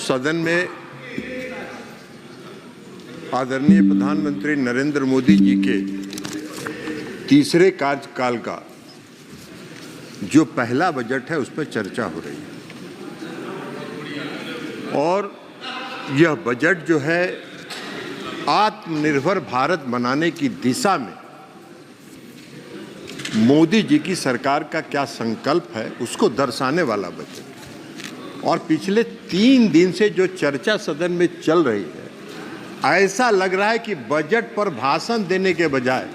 सदन में आदरणीय प्रधानमंत्री नरेंद्र मोदी जी के तीसरे कार्यकाल का जो पहला बजट है उस पर चर्चा हो रही है और यह बजट जो है आत्मनिर्भर भारत बनाने की दिशा में मोदी जी की सरकार का क्या संकल्प है उसको दर्शाने वाला बजट। और पिछले 3 दिन से जो चर्चा सदन में चल रही है, ऐसा लग रहा है कि बजट पर भाषण देने के बजाय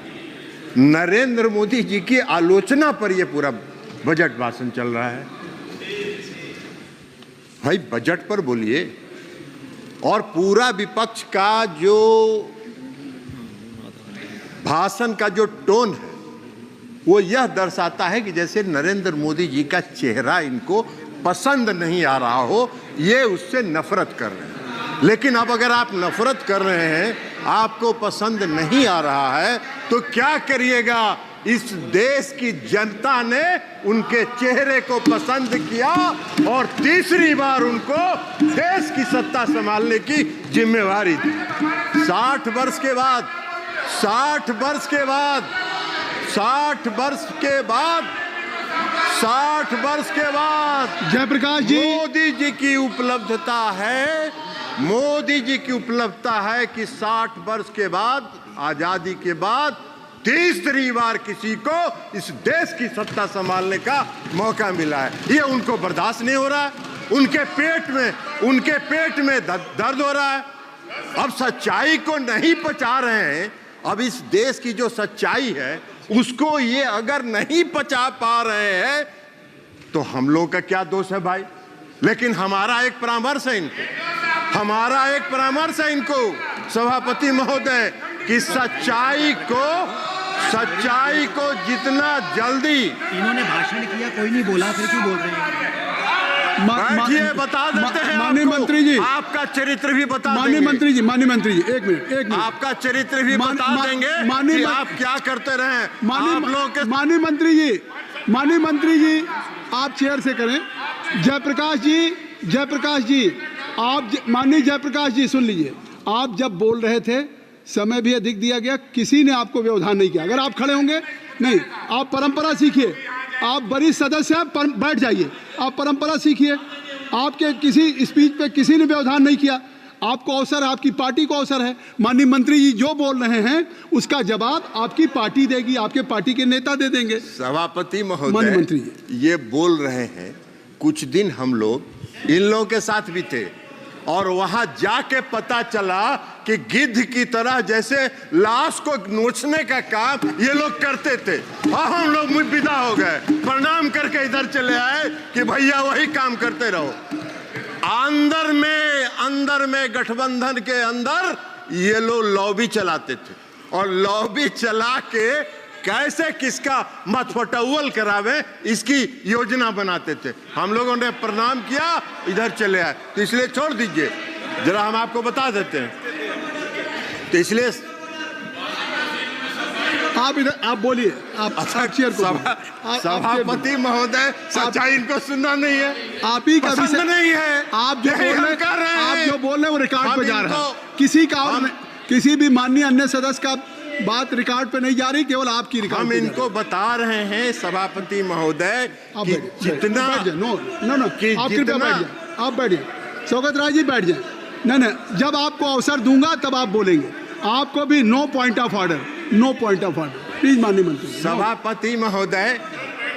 नरेंद्र मोदी जी की आलोचना पर यह पूरा बजट भाषण चल रहा है। भाई बजट पर बोलिए। और पूरा विपक्ष का जो भाषण का जो टोन है वो यह दर्शाता है कि जैसे नरेंद्र मोदी जी का चेहरा इनको पसंद नहीं आ रहा हो, ये उससे नफरत कर रहे हैं। लेकिन अब अगर आप नफरत कर रहे हैं, आपको पसंद नहीं आ रहा है, तो क्या करिएगा? इस देश की जनता ने उनके चेहरे को पसंद किया और तीसरी बार उनको देश की सत्ता संभालने की जिम्मेवारी दी। 60 वर्ष के बाद 60 वर्ष के बाद 60 वर्ष के बाद 60 वर्ष के बाद जयप्रकाश जी, मोदी जी की उपलब्धता है, मोदी जी की उपलब्धता है कि 60 वर्ष के बाद, आजादी के बाद तीसरी बार किसी को इस देश की सत्ता संभालने का मौका मिला है। ये उनको बर्दाश्त नहीं हो रहा है। उनके पेट में दर्द हो रहा है। अब सच्चाई को नहीं पचा रहे हैं। अब इस देश की जो सच्चाई है उसको ये अगर नहीं पचा पा रहे हैं तो हम लोगों का क्या दोष है भाई? लेकिन हमारा एक परामर्श है इनको, सभापति महोदय, कि सच्चाई को जितना जल्दी। इन्होंने भाषण किया, कोई नहीं बोला, फिर क्यों बोल रहे हैं? बैठिए, बता देते हैं माननीय मंत्री जी, आपका चरित्र भी बता देंगे। माननीय मंत्री जी, एक मिनट आपका चरित्र भी बता देंगे कि आप क्या करते रहे। माननीय मंत्री जी, आप चेयर से करें। जयप्रकाश जी, आप माननीय जयप्रकाश जी सुन लीजिए। आप जब बोल रहे थे समय भी अधिक दिया गया, किसी ने आपको व्यवधान नहीं किया। अगर आप खड़े होंगे, नहीं, आप परंपरा सीखिए। आप वरिष्ठ सदस्य हैं, बैठ जाइए। आप परंपरा सीखिए। आपके किसी स्पीच पे किसी ने व्यवधान नहीं किया। आपको अवसर है, आपकी पार्टी को अवसर है। माननीय मंत्री जी जो बोल रहे हैं उसका जवाब आपकी पार्टी देगी, आपके पार्टी के नेता दे देंगे। सभापति महोदय, माननीय मंत्री जी ये बोल रहे हैं। कुछ दिन हम लोग इन लोगों के साथ भी थे और वहां जाके पता चला कि गिद्ध की तरह जैसे लाश को नोचने का काम ये लोग करते थे। और हम लोग विदा हो गए, प्रणाम करके इधर चले आए कि भैया वही काम करते रहो। अंदर में गठबंधन के अंदर ये लोग लॉबी चलाते थे और लॉबी चला के कैसे किसका मतफटौल करावे इसकी योजना बनाते थे। हम लोगों ने प्रणाम किया, इधर चले आए। तो इसलिए छोड़ दीजिए, जरा हम आपको बता देते हैं। तो इसलिए आप इधर आप बोलिए। आप चेयर को सभापति महोदय, सच्चाई इनको सुनना नहीं है, आप ही का पसंद नहीं है। आप जो बोल रहे हैं वो रिकॉर्ड पे जा रहा है। किसी भी माननीय अन्य सदस्य का बात रिकॉर्ड पे नहीं जा रही, केवल आपकी रिकॉर्ड। हम इनको बता रहे हैं सभापति महोदय कि जितना आप बैठिए। शौकत राय जी बैठ जाए। नहीं, जब आपको अवसर दूंगा तब आप बोलेंगे। आपको भी no point of order please. माननीय मंत्री, सभापति महोदय,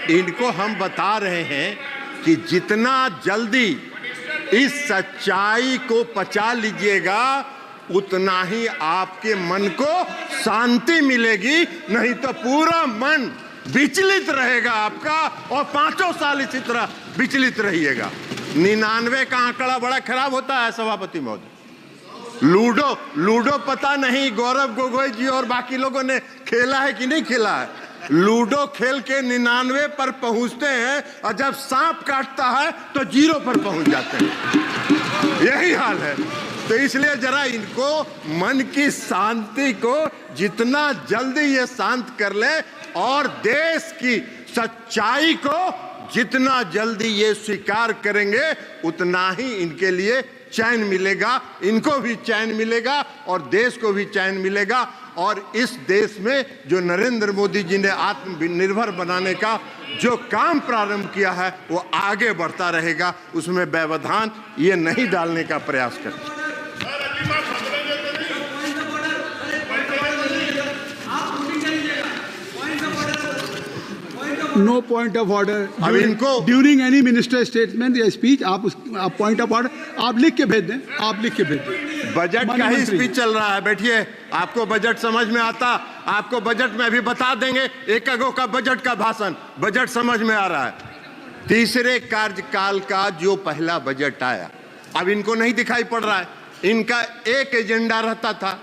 इनको हम बता रहे हैं कि जितना जल्दी इस सच्चाई को पचा लीजिएगा उतना ही आपके मन को शांति मिलेगी। नहीं तो पूरा मन विचलित रहेगा आपका और 5 साल इसी तरह विचलित रहिएगा। 99 का आंकड़ा बड़ा खराब होता है सभापति महोदय। लूडो पता नहीं गौरव गोगोई जी और बाकी लोगों ने खेला है कि नहीं खेला है। लूडो खेल के 99 पर पहुंचते हैं और जब सांप काटता है तो 0 पर पहुंच जाते हैं। यही हाल है। तो इसलिए जरा इनको मन की शांति को जितना जल्दी ये शांत कर ले और देश की सच्चाई को जितना जल्दी ये स्वीकार करेंगे उतना ही इनके लिए चैन मिलेगा, इनको भी चैन मिलेगा और देश को भी चैन मिलेगा। और इस देश में जो नरेंद्र मोदी जी ने आत्मनिर्भर बनाने का जो काम प्रारंभ किया है वो आगे बढ़ता रहेगा, उसमें व्यवधान ये नहीं डालने का प्रयास करें। नो पॉइंट ऑफ ऑर्डर अब इनको ड्यूरिंग एनी मिनिस्टर स्टेटमेंट या स्पीच आप पॉइंट ऑफ ऑर्डर आप लिख के भेज दें, आप लिख के भेज दें। बजट का ही स्पीच चल रहा है, बैठिए, आपको बजट समझ में आता, आपको बजट में अभी बता देंगे, एक का बजट का भाषण, बजट समझ में आ रहा है। तीसरे कार्यकाल का जो पहला बजट आया अब इनको नहीं दिखाई पड़ रहा है। इनका एक एजेंडा रहता था,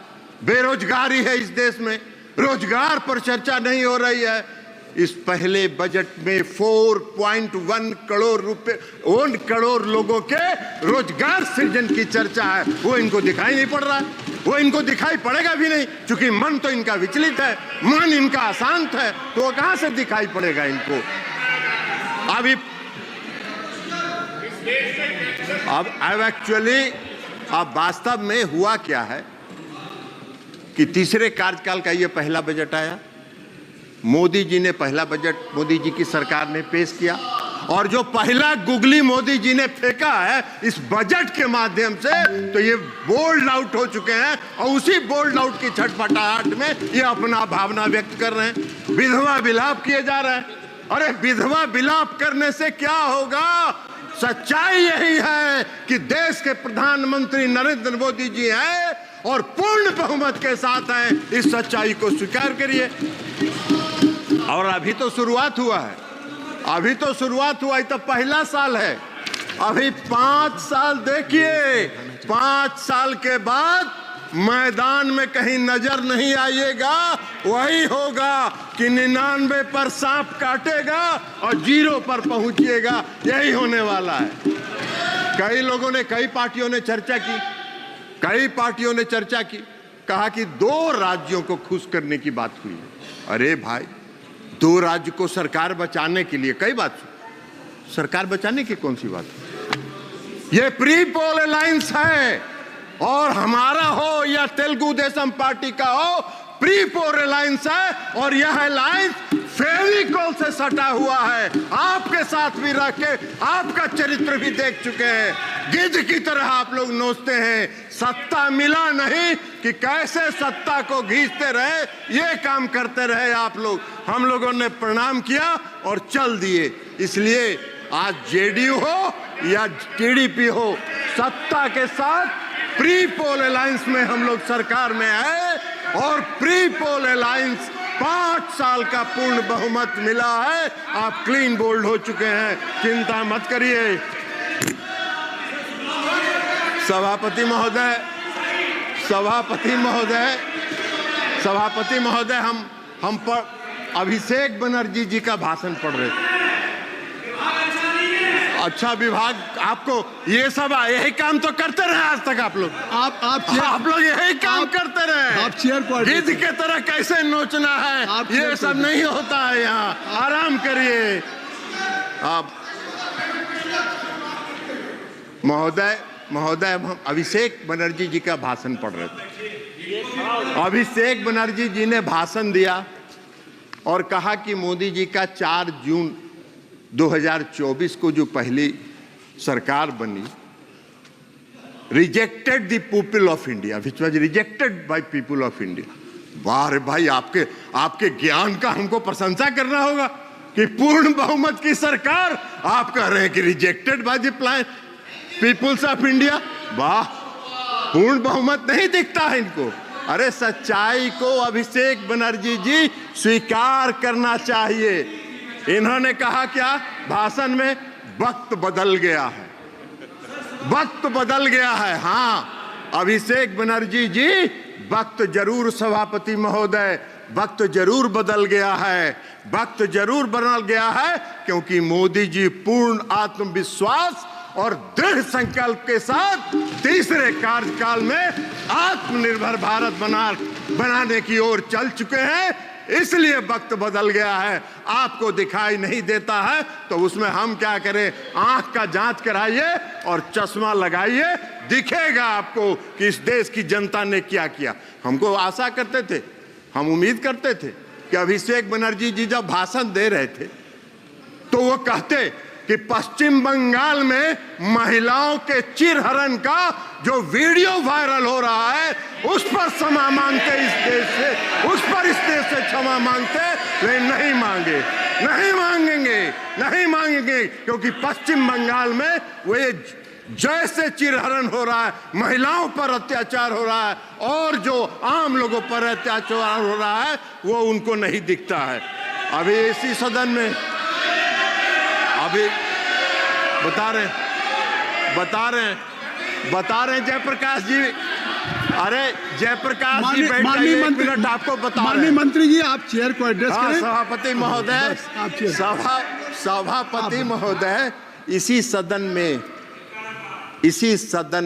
बेरोजगारी है इस देश में, रोजगार पर चर्चा नहीं हो रही है। इस पहले बजट में 4.1 करोड़ रुपए 1 करोड़ लोगों के रोजगार सृजन की चर्चा है, वो इनको दिखाई नहीं पड़ रहा है, वो इनको दिखाई पड़ेगा भी नहीं, क्योंकि मन तो इनका विचलित है, मन इनका अशांत है, तो वो कहां से दिखाई पड़ेगा इनको। अभी अब एक्चुअली अब वास्तव में हुआ क्या है कि तीसरे कार्यकाल का ये पहला बजट आया, मोदी जी ने पहला बजट मोदी जी की सरकार ने पेश किया, और जो पहला गुगली मोदी जी ने फेंका है इस बजट के माध्यम से, तो ये बोल्ड आउट हो चुके हैं और उसी बोल्ड आउट की छटपटाहट में ये अपना भावना व्यक्त कर रहे हैं। विधवा विलाप किए जा रहे हैं। अरे विधवा विलाप करने से क्या होगा? सच्चाई यही है कि देश के प्रधानमंत्री नरेंद्र मोदी जी हैं और पूर्ण बहुमत के साथ हैं। इस सच्चाई को स्वीकार करिए। और अभी तो शुरुआत हुआ है, अभी तो शुरुआत हुआ है, तो पहला साल है। अभी 5 साल देखिए, 5 साल के बाद मैदान में कहीं नजर नहीं आइएगा, वही होगा कि 99 पर सांप काटेगा और 0 पर पहुंचिएगा, यही होने वाला है। कई लोगों ने, कई पार्टियों ने चर्चा की, कई पार्टियों ने चर्चा की, कहा कि 2 राज्यों को खुश करने की बात हुई है। अरे भाई, 2 राज्य को सरकार बचाने के लिए कई बात, सरकार बचाने की कौन सी बात? ये प्री पोल अलायंस है, और हमारा हो या तेलुगु देशम पार्टी का हो, प्री पोल अलायंस है, और यह अलायंस फेविकोल से सटा हुआ है। आपके साथ भी रह के आपका चरित्र भी देख चुके हैं। गिद्ध की तरह आप लोग नोचते हैं। सत्ता मिला नहीं कि कैसे सत्ता को घींचते रहे, ये काम करते रहे आप लोग। हम लोगों ने प्रणाम किया और चल दिए। इसलिए आज जेडीयू हो या टीडीपी हो, सत्ता के साथ प्री पोल अलायंस में हम लोग सरकार में है, और प्री पोल अलायंस 5 साल का पूर्ण बहुमत मिला है। आप क्लीन बोल्ड हो चुके हैं, चिंता मत करिए। सभापति महोदय, सभापति महोदय, सभापति महोदय, हम पर अभिषेक बनर्जी जी का भाषण पढ़ रहे थे। अच्छा विभाग, आपको ये सब यही काम तो करते रहे आज तक आप लोग। आप लोग यही काम करते रहे। आप चेयर पर गिद्ध के तरह कैसे नोचना है, ये सब नहीं होता है यहाँ। आराम करिए आप। महोदय, हम अभिषेक बनर्जी जी का भाषण पढ़ रहे थे। अभिषेक बनर्जी जी ने भाषण दिया और कहा कि मोदी जी का 4 जून 2024 को जो पहली सरकार बनी, rejected the people of India, which was rejected by people of India. वाह रे भाई, आपके ज्ञान का हमको प्रशंसा करना होगा कि पूर्ण बहुमत की सरकार आप कह रहे हैं कि rejected by the peoples of India. वाह, पूर्ण बहुमत नहीं दिखता है इनको। अरे सच्चाई को अभिषेक बनर्जी जी स्वीकार करना चाहिए। इन्होंने कहा क्या भाषण में? वक्त बदल गया है, वक्त बदल गया है। हाँ अभिषेक बनर्जी जी, वक्त जरूर, सभापति महोदय, वक्त जरूर बदल गया है, वक्त जरूर बदल गया है, क्योंकि मोदी जी पूर्ण आत्मविश्वास और दृढ़ संकल्प के साथ तीसरे कार्यकाल में आत्मनिर्भर भारत बनाने की ओर चल चुके हैं। इसलिए वक्त बदल गया है, आपको दिखाई नहीं देता है। तो उसमें हम क्या करें, आंख का जांच कराइए और चश्मा लगाइए, दिखेगा आपको कि इस देश की जनता ने क्या किया। हमको आशा करते थे, हम उम्मीद करते थे कि अभिषेक बनर्जी जी जब भाषण दे रहे थे तो वो कहते कि पश्चिम बंगाल में महिलाओं के चिरहरण का जो वीडियो वायरल हो रहा है उस पर क्षमा मांगते, इस देश से, उस पर इस देश से क्षमा मांगते, वे नहीं मांगे, नहीं मांगेंगे, नहीं मांगेंगे, क्योंकि पश्चिम बंगाल में वे जैसे चिरहरण हो रहा है, महिलाओं पर अत्याचार हो रहा है और जो आम लोगों पर अत्याचार हो रहा है वो उनको नहीं दिखता है। अभी इसी सदन में अभी बता रहे जयप्रकाश जी, अरे जयप्रकाश जी बैठ जाइए, एक मिनट आपको बता रहे हैं। माननीय मंत्री जी, आप चेयर को एड्रेस करें। सभापति महोदय, सभापति महोदय, इसी सदन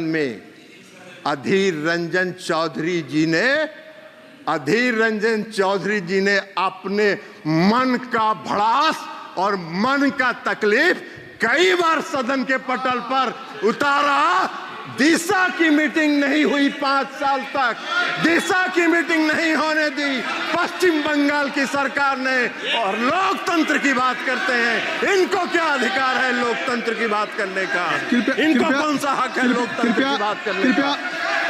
में अधीर रंजन चौधरी जी ने अपने मन का भड़ास और मन का तकलीफ कई बार सदन के पटल पर उतारा। दिशा की मीटिंग नहीं हुई 5 साल तक, दिशा की मीटिंग नहीं होने दी पश्चिम बंगाल की सरकार ने। और लोकतंत्र की बात करते हैं, इनको क्या अधिकार है लोकतंत्र की बात करने का? इनको कौन सा हक है लोकतंत्र की बात करने का?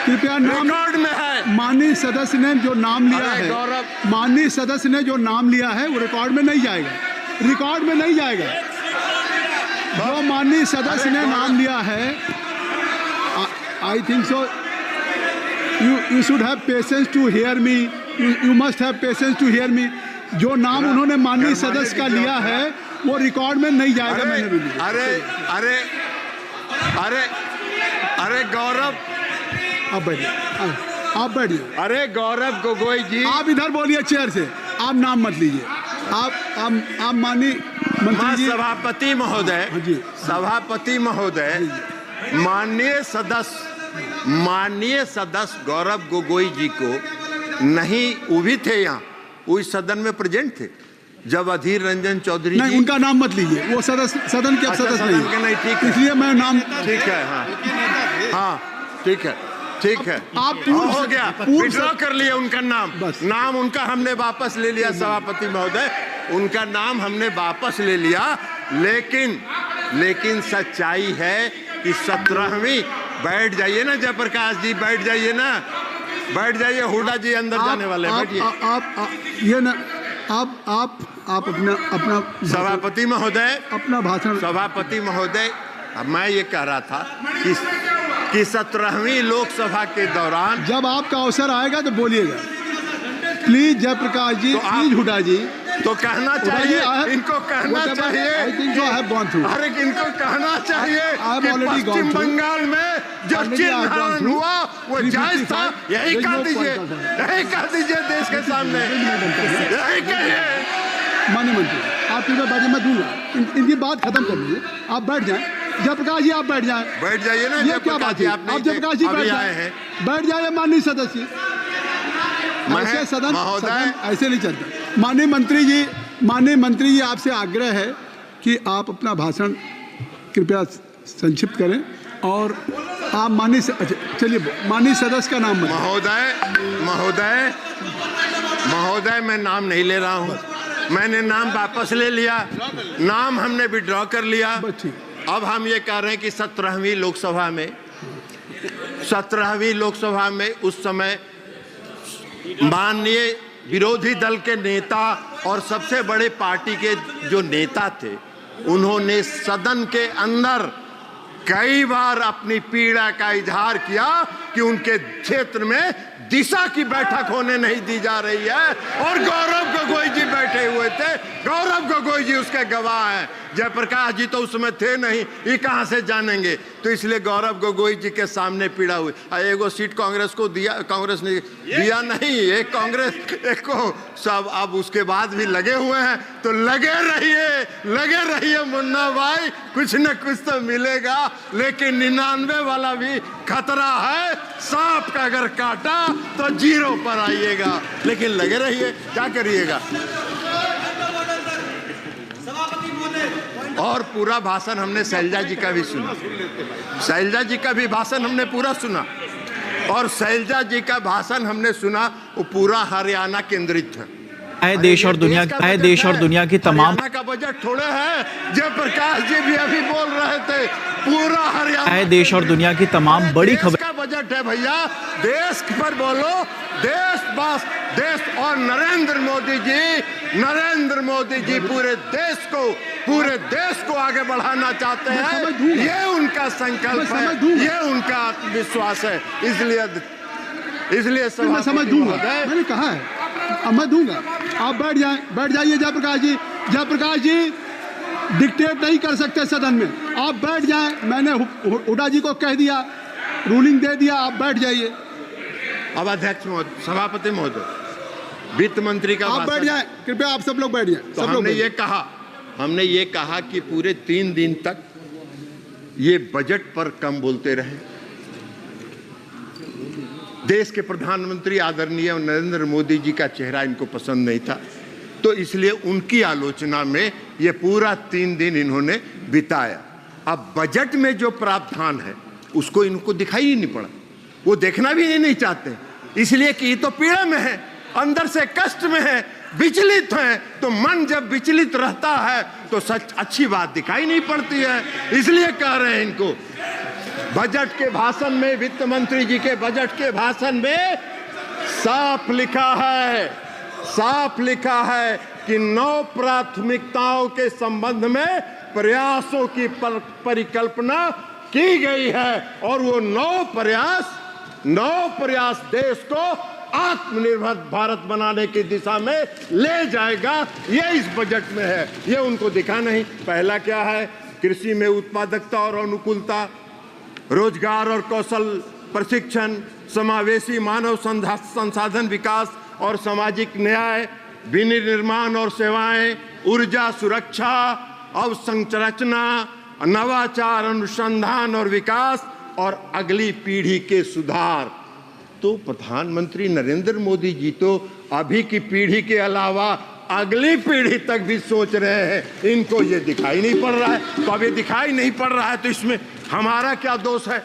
कृपया रिकॉर्ड में है। माननीय सदस्य ने जो नाम लिया है, गौरव, माननीय सदस्य ने जो नाम लिया है वो रिकॉर्ड में नहीं जाएगा, रिकॉर्ड में नहीं जाएगा। जो माननीय सदस्य ने नाम लिया है, I think so you should have patience to hear me, you must have patience to hear me. जो नाम उन्होंने माननीय सदस्य का लिया है वो रिकॉर्ड में नहीं जाएगा। मैंने भी लिया। अरे गौरव, आप बैठिए। अरे गौरव गोगोई जी, आप इधर बोलिए चेयर से, आप नाम मत लीजिए। आप माननीय मंत्री जी, सभापति महोदय, माननीय सदस्य गौरव गोगोई जी को नहीं, वो भी थे यहाँ, वो इस सदन में प्रेजेंट थे जब अधीर रंजन चौधरी नहीं, जी, उनका नाम मत लीजिए, वो सदन के सदस्य नहीं, ठीक है, इसलिए मैं नाम, ठीक है, हाँ ठीक है, ठीक है, आप हो गया, विड्रॉ कर लिया उनका नाम, नाम उनका हमने वापस ले लिया। सभापति महोदय, उनका नाम हमने वापस ले लिया, लेकिन सच्चाई है कि 17वीं, बैठ जाइए ना जयप्रकाश जी, बैठ जाइए ना, बैठ जाइए, हुड्डा जी अंदर जाने वाले, बैठिए। आप अपना सभापति महोदय, अपना भाषण। सभापति महोदय, मैं ये कह रहा था कि 17वीं लोकसभा के दौरान जब आपका अवसर आएगा तो बोलिएगा प्लीज। जयप्रकाश जी, प्लीज हुड्डा जी, तो कहना चाहिए, इनको कहना चाहिए, अरे इनको कहना चाहिए कि पश्चिम बंगाल में जो चिरहरण हुआ वो जायज था। यही कह दीजिए देश के सामने, यही कहिए। माननीय मंत्री, आप इधर बैठिए, मैं दूंगा, इनकी बात खत्म कर लीजिए, आप बैठ जाएं। जयप्रकाश जी, आप बैठ जाएं, बैठ जाइए ना, ये क्या बात है? आप जयप्रकाश जी बैठ जाए, माननीय सदस्य, ऐसे सदन ऐसे नहीं चलता। माननीय मंत्री जी, आपसे आग्रह है कि आप अपना भाषण कृपया संक्षिप्त करें और आप माननीय सदस्य का नाम महोदय, मैं नाम नहीं ले रहा हूँ, मैंने नाम वापस ले लिया, नाम हमने विड्रॉ कर लिया। अब हम ये कह रहे हैं कि 17वीं लोकसभा में उस समय माननीय विरोधी दल के नेता और सबसे बड़े पार्टी के जो नेता थे, उन्होंने सदन के अंदर कई बार अपनी पीड़ा का इजहार किया कि उनके क्षेत्र में दिशा की बैठक होने नहीं दी जा रही है, और गौरव गोगोई जी बैठे हुए थे, गौरव गोगोई जी उसके गवाह हैं। जयप्रकाश जी तो उसमें थे नहीं, ये कहां से जानेंगे? तो इसलिए गौरव गोगोई जी के सामने पीड़ा हुई। एगो सीट कांग्रेस को दिया, कांग्रेस ने दिया नहीं, एक कांग्रेस एक को सब, अब उसके बाद भी लगे हुए हैं। तो लगे रहिए मुन्ना भाई, कुछ न कुछ तो मिलेगा, लेकिन 99 वाला भी खतरा है। सांप का अगर काटा तो 0 पर आइएगा, लेकिन लगे रहिए, क्या करिएगा। और पूरा भाषण हमने शैलजा जी का भी सुना, शैलजा जी का भी भाषण हमने पूरा सुना, और शैलजा जी का भाषण हमने सुना वो पूरा हरियाणा केंद्रित था। देश और दुनिया की तमाम का बजट थोड़े है। जयप्रकाश जी भी अभी बोल रहे थे पूरा हरियाणा देश और दुनिया की तमाम बड़ी खबर का बजट है भैया। देश पर बोलो, देश बस देश। और नरेंद्र मोदी जी पूरे देश को आगे बढ़ाना चाहते हैं। ये उनका संकल्प है, ये उनका आत्मविश्वास है। इसलिए मैं समझ दूंगा, मैंने कहा है, अब मैं दूंगा। आप बैठ जाइए जयप्रकाश जी डिक्टेट नहीं कर सकते सदन में, आप बैठ जाएं। मैंने हुड्डा जी को कह दिया, रूलिंग दे दिया, आप बैठ जाइए। अब अध्यक्ष महोदय, सभापति महोदय, वित्त मंत्री का आप बैठ जाएं, कृपया आप सब लोग बैठ जाएं। तो हमने ये कहा कि पूरे 3 दिन तक ये बजट पर कम बोलते रहे। देश के प्रधानमंत्री आदरणीय नरेंद्र मोदी जी का चेहरा इनको पसंद नहीं था, तो इसलिए उनकी आलोचना में ये पूरा 3 दिन इन्होंने बिताया। अब बजट में जो प्रावधान है उसको इनको दिखाई ही नहीं पड़ा, वो देखना भी नहीं चाहते, इसलिए कि ये तो पीड़ा में है, अंदर से कष्ट में है, विचलित है। तो मन जब विचलित रहता है तो सच अच्छी बात दिखाई नहीं पड़ती है, इसलिए कह रहे हैं इनको। बजट के भाषण में, वित्त मंत्री जी के बजट के भाषण में साफ लिखा है कि 9 प्राथमिकताओं के संबंध में प्रयासों की परिकल्पना की गई है, और वो 9 प्रयास देश को आत्मनिर्भर भारत बनाने की दिशा में ले जाएगा। ये इस बजट में है, ये उनको दिखा नहीं। पहला क्या है? कृषि में उत्पादकता और अनुकूलता, रोजगार और कौशल प्रशिक्षण, समावेशी मानव संसाधन विकास और सामाजिक न्याय, विनिर्माण और सेवाएं, ऊर्जा सुरक्षा, अवसंरचना, नवाचार, अनुसंधान और विकास, और अगली पीढ़ी के सुधार। तो प्रधानमंत्री नरेंद्र मोदी जी तो अभी की पीढ़ी के अलावा अगली पीढ़ी तक भी सोच रहे हैं, इनको ये दिखाई नहीं पड़ रहा है। तो अब ये दिखाई नहीं पड़ रहा है तो इसमें हमारा क्या दोष है?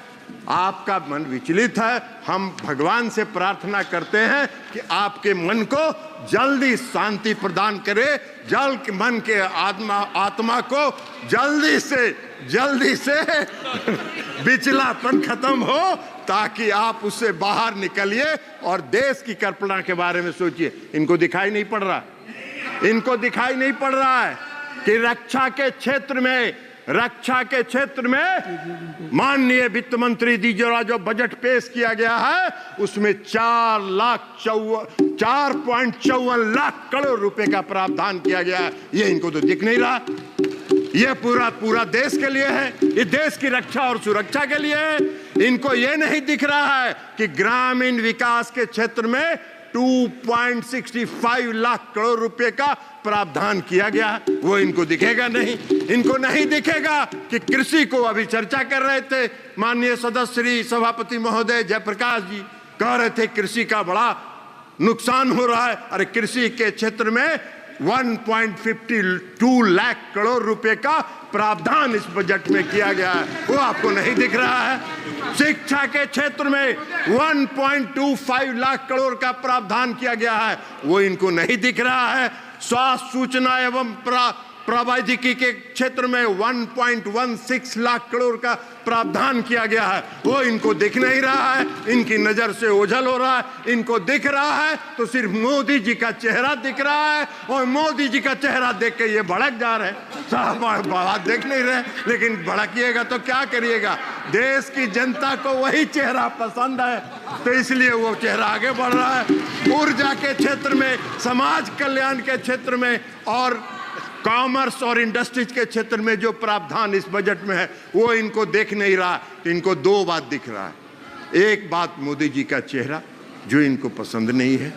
आपका मन विचलित है, हम भगवान से प्रार्थना करते हैं कि आपके मन को जल्दी शांति प्रदान करे, मन के आत्मा को जल्दी से विचलापन खत्म हो, ताकि आप उससे बाहर निकलिए और देश की कल्पना के बारे में सोचिए। इनको दिखाई नहीं पड़ रहा है कि रक्षा के क्षेत्र में माननीय वित्त मंत्री जी द्वारा जो बजट पेश किया गया है उसमें 4.54 लाख करोड़ रुपए का प्रावधान किया गया है। ये इनको तो दिख नहीं रहा। ये पूरा देश के लिए है, ये देश की रक्षा और सुरक्षा के लिए है। इनको ये नहीं दिख रहा है कि ग्रामीण विकास के क्षेत्र में 2.65 लाख करोड़ रुपए का प्रावधान किया गया, वो इनको दिखेगा नहीं। इनको नहीं दिखेगा कि कृषि को, अभी चर्चा कर रहे थे माननीय सदस्य श्री सभापति महोदय जयप्रकाश जी, कह रहे थे कृषि का बड़ा नुकसान हो रहा है। अरे कृषि के क्षेत्र में 1.52 लाख करोड़ रुपए का प्रावधान इस बजट में किया गया है, वो आपको नहीं दिख रहा है। शिक्षा के क्षेत्र में 1.25 लाख करोड़ का प्रावधान किया गया है, वो इनको नहीं दिख रहा है। स्वास्थ्य, सूचना एवं प्रौद्योगिकी के क्षेत्र में 1.16 लाख करोड़ का प्रावधान किया गया है, वो इनको दिख नहीं रहा है। इनकी नजर से ओझल हो रहा है। इनको दिख रहा है तो सिर्फ मोदी जी का चेहरा दिख रहा है, और मोदी जी का चेहरा देख के ये भड़क जा रहे हैं। साहब बात देख नहीं रहे, लेकिन भड़किएगा तो क्या करिएगा? देश की जनता को वही चेहरा पसंद है, तो इसलिए वो चेहरा आगे बढ़ रहा है। ऊर्जा के क्षेत्र में, समाज कल्याण के क्षेत्र में, और कॉमर्स और इंडस्ट्रीज के क्षेत्र में जो प्रावधान इस बजट में है वो इनको देख नहीं रहा। तो इनको 2 बात दिख रहा है। एक बात मोदी जी का चेहरा जो इनको पसंद नहीं है,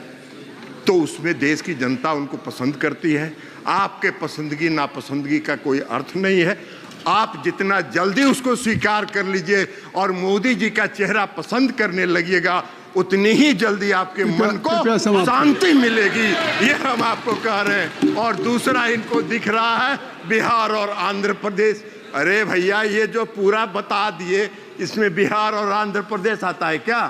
तो उसमें देश की जनता उनको पसंद करती है। आपके पसंदगी नापसंदगी का कोई अर्थ नहीं है। आप जितना जल्दी उसको स्वीकार कर लीजिए और मोदी जी का चेहरा पसंद करने लगिएगा, उतनी ही जल्दी आपके मन कृपया को समाप्त शांति मिलेगी। ये हम आपको कह रहे हैं। और दूसरा, इनको दिख रहा है बिहार और आंध्र प्रदेश। अरे भैया, ये जो पूरा बता दिए, इसमें बिहार और आंध्र प्रदेश आता है क्या?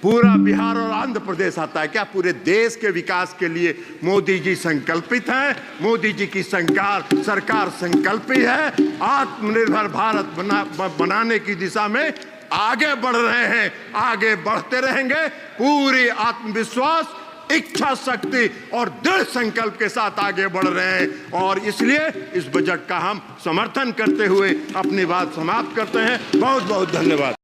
पूरा बिहार और आंध्र प्रदेश आता है क्या? पूरे देश के विकास के लिए मोदी जी संकल्पित हैं। मोदी जी की सरकार संकल्पित है। आत्मनिर्भर भारत बनाने की दिशा में आगे बढ़ रहे हैं, आगे बढ़ते रहेंगे। पूरी आत्मविश्वास, इच्छा शक्ति और दृढ़ संकल्प के साथ आगे बढ़ रहे हैं। और इसलिए इस बजट का हम समर्थन करते हुए अपनी बात समाप्त करते हैं। बहुत बहुत धन्यवाद।